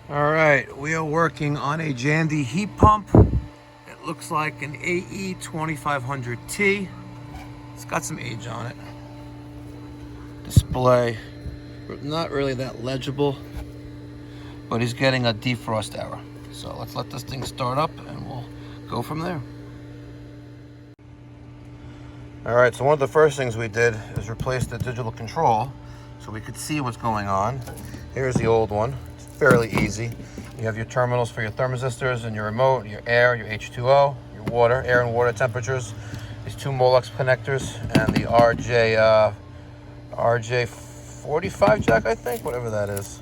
All right, we are working on a Jandy heat pump. It looks like an AE2500T. It's got some age on it. Display, not really that legible, but he's getting a defrost error. So let's let this thing start up and we'll go from there. All right, so one of the first things we did is replace the digital control so we could see what's going on. Here's the old one. It's fairly easy. You have your terminals for your thermosistors and your remote, your air, your H2O, your water, air and water temperatures, these two Molex connectors, and the RJ45 jack, I think, whatever that is.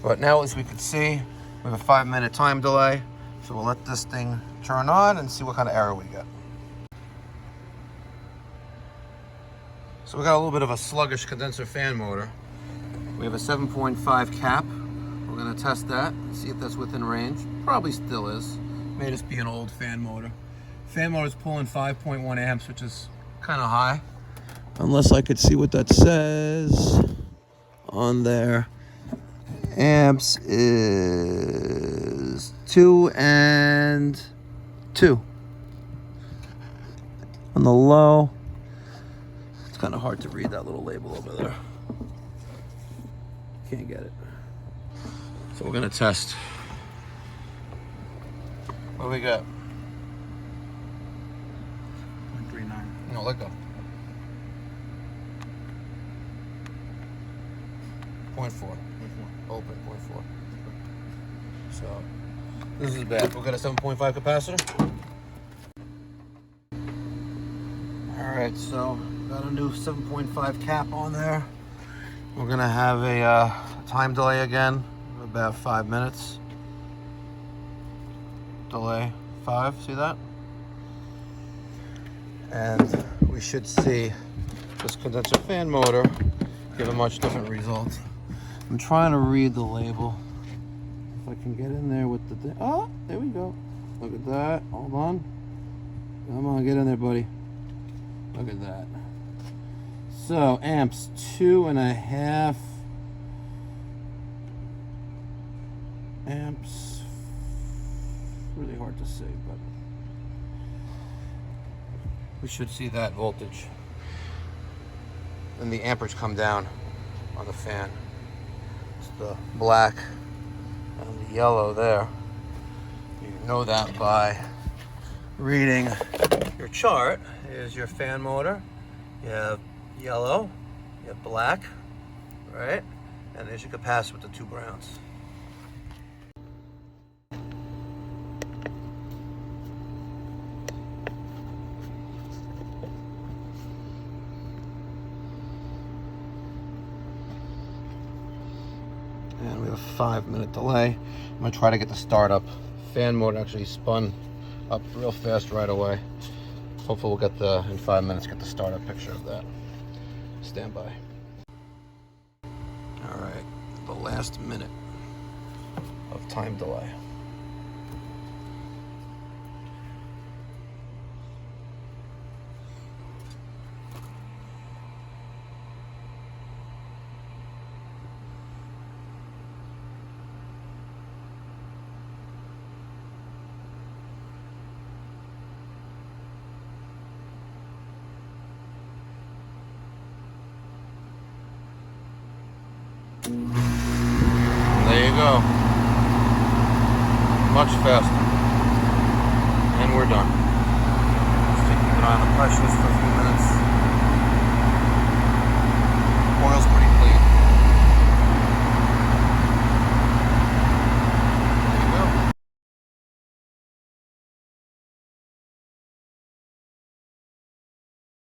But now at least we can see we have a 5-minute time delay. So we'll let this thing turn on and see what kind of error we get. So we got a little bit of a sluggish condenser fan motor. We have a 7.5 cap. We're gonna test that, see if that's within range. Probably still is. May just be an old fan motor. Fan motor is pulling 5.1 amps, which is kind of high. Unless I could see what that says on there. Amps is 2 and 2. On the low, it's kind of hard to read that little label over there. Can't get it. So we're gonna test. What do we got? 0.39. No, let go. 0.4. Open, 0.4. So, this is bad. We've got a 7.5 capacitor. Alright, so got a new 7.5 cap on there. We're gonna have a time delay again, about 5 minutes. Delay 5, see that? And we should see this condenser fan motor give a much different result. I'm trying to read the label. If I can get in there with the thing. Oh, there we go. Look at that. Hold on. Come on, get in there, buddy. Look at that. So, amps 2.5 amps. Really hard to see, but we should see that voltage. And the amperage come down on the fan. It's the black and the yellow there. You know that by reading your chart. Here's your fan motor. You have yellow, you have black, right? And there's your capacitor with the 2 browns. And we have a 5-minute delay. I'm gonna try to get the startup. Fan motor actually spun up real fast right away. Hopefully we'll get in 5 minutes, get the startup picture of that. Stand by. All right, the last minute of time delay. There you go. Much faster. And we're done. Just keep an eye on the pressures for a few minutes. Oil's